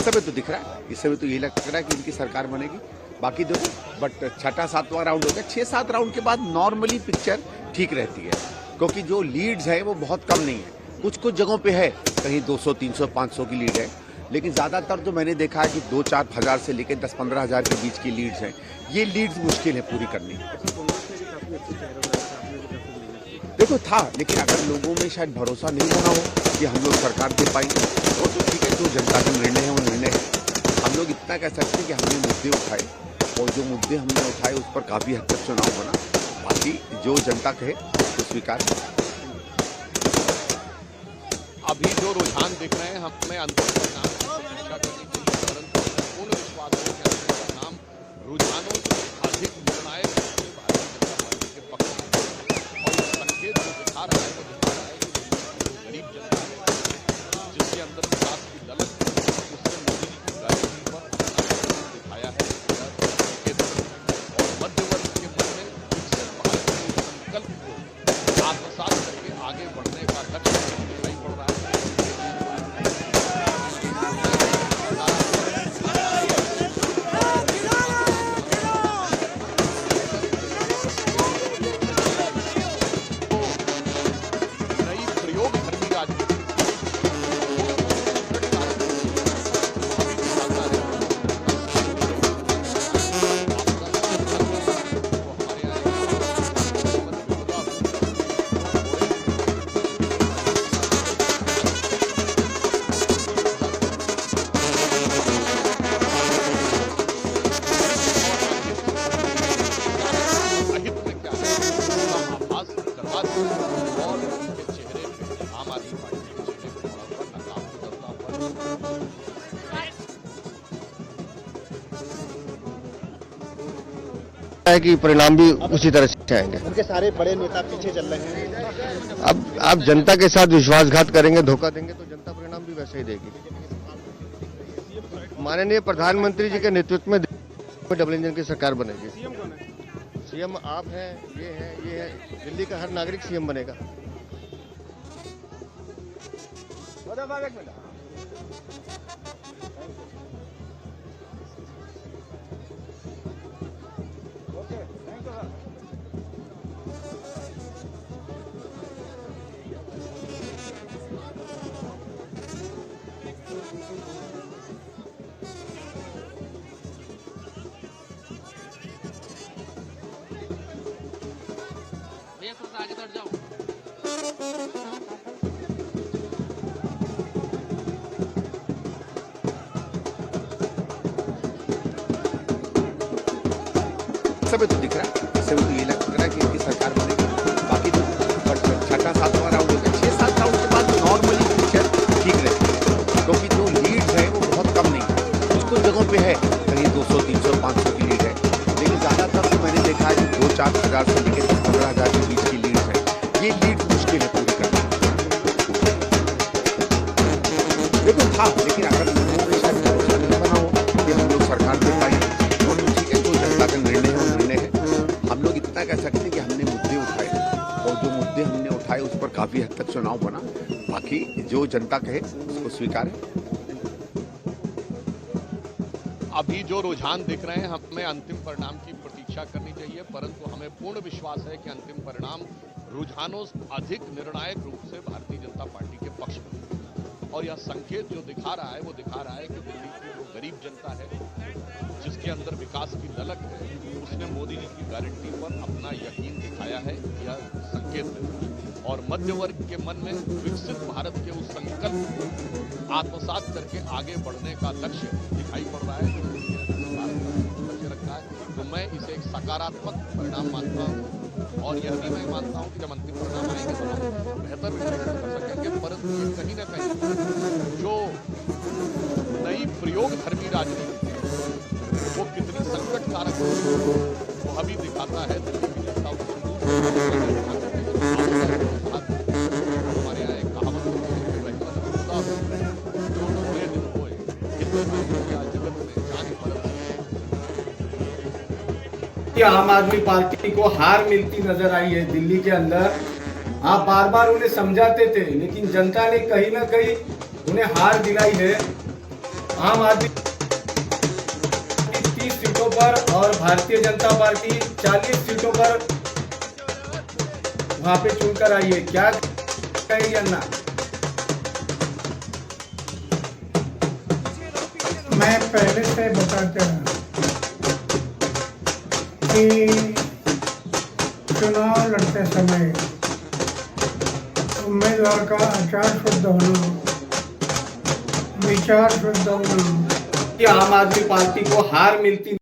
समय तो दिख रहा है, इस समय तो यही लग रहा है कि इनकी सरकार बनेगी। बाकी देखो, बट छठा सातवां राउंड हो गया, 6-7 राउंड के बाद नॉर्मली पिक्चर ठीक रहती है, क्योंकि जो लीड्स है वो बहुत कम नहीं है। कुछ कुछ जगहों पे है, कहीं 200, 300, 500 की लीड है, लेकिन ज़्यादातर तो मैंने देखा है कि 2-4 हज़ार से लेकर 10-15 हज़ार के बीच की लीड्स हैं। ये लीड्स मुश्किल है पूरी करनी। देखो था, लेकिन अगर लोगों में शायद भरोसा नहीं बना हो कि हम लोग सरकार दे पाएंगे, वो तो ठीक है, जो जनता का निर्णय है वो निर्णय है। हम लोग इतना कह सकते हैं कि हमने मुद्दे उठाए, और जो मुद्दे हमने उठाए उस पर काफ़ी हद तक चुनाव बना। बाकी जो जनता कहे उसको स्वीकार। अभी जो रुझान दिख रहे हैं, हमें अंतिम परिणाम की प्रतीक्षा करनी चाहिए, परंतु पूर्ण विश्वास है कि अंतिम परिणाम रुझानों से अधिक निर्णायक रूप से भारतीय जनता पार्टी के पक्ष में। और ये संकेत जो दिखा रहा है वो दिखा रहा है कि गरीब जनता है, जिसके अंदर विकास की ललक है, उसने मोदी जी की गारंटी पर दिखाया है। और मध्य वर्ग के मन में विकसित भारत के संकल्प को आत्मसात करके आगे बढ़ने का लक्ष्य दिखाई पड़ रहा है। है कि परिणाम भी उसी तरह से आएंगे। उनके सारे बड़े नेता पीछे चल रहे हैं। अब आप जनता के साथ विश्वासघात करेंगे, धोखा देंगे तो जनता परिणाम भी वैसे ही देगी। माननीय प्रधानमंत्री जी के नेतृत्व में डबल इंजन की सरकार बनेगी। सीएम आप हैं, ये है। दिल्ली का हर नागरिक सीएम बनेगा। आगे बढ़ जाओ। समय तो दिख रहा है, इस समय तो ये लग रहा है कि इनकी सरकार बनेगी। बाकी तो बट छठा सातवां राउंड हो गया, 6-7 राउंड के बाद नॉर्मली पिक्चर ठीक रहती है, क्योंकि जो लीड्स है वो बहुत कम नहीं है। कुछ कुछ जगहों पे है, कहीं 200, 300, 500 की लीड है, लेकिन ज़्यादातर तो मैंने देखा है कि 2-4 हज़ार से लेकर 10-15 हज़ार के बीच की लीड्स है। ये लीड्स मुश्किल है पूरी करनी। देखो था, लेकिन अगर लोगों में शायद भरोसा नहीं बना हो कि हम लोग सरकार दे पाएंगे, तो ठीक है, जो जनता का निर्णय है वो निर्णय है। हम लोग इतना कह सकते हैं कि हमने मुद्दे उठाए, और जो मुद्दे हमने उठाए उस पर काफ़ी हद तक चुनाव बना। बाकी जो जनता कहे उसको स्वीकार है। अभी जो रुझान दिख रहे हैं, हमें अंतिम परिणाम की प्रतीक्षा करनी चाहिए, परंतु हमें पूर्ण विश्वास है कि अंतिम परिणाम रुझानों से अधिक निर्णायक रूप से भारतीय जनता पार्टी के पक्ष में। और यह संकेत जो दिखा रहा है वो दिखा रहा है कि दिल्ली की जो गरीब जनता है, जिसके अंदर विकास की ललक है, उसने मोदी जी की गारंटी पर अपना यकीन दिखाया है। यह संकेत है। और मध्य वर्ग के मन में विकसित भारत के उस संकल्प को आत्मसात करके आगे बढ़ने का लक्ष्य दिखाई पड़ रहा है। लक्ष्य रखा है, तो मैं इसे एक सकारात्मक परिणाम मानता हूँ। और यह भी मैं मानता हूँ कि जब अंतिम परिणाम आएंगे तो हम बेहतर विश्लेषण कर सकेंगे, परंतु ये कहीं न कहीं जो नई प्रयोगधर्मी राजनीति वो कितनी संकट कारक वो अभी दिखाता है। दिल्ली की जनता हमारे यहाँ एक कहावत जो बुरे दिन होए जगत में जाने पर कि आम आदमी पार्टी को हार मिलती नजर आई है दिल्ली के अंदर। आप बार बार उन्हें समझाते थे, लेकिन जनता ने कहीं ना कहीं उन्हें हार दिलाई है। आम आदमी 30 सीटों पर और भारतीय जनता पार्टी 40 सीटों पर वहां पे चुनकर आई है। क्या कहेंगे अन्ना? मैं पहले से बताते हैं कि चुनाव लड़ते समय उम्मीदवार का आचार शुद्ध होना, विचार शुद्ध होना। कि आम आदमी पार्टी को हार मिलती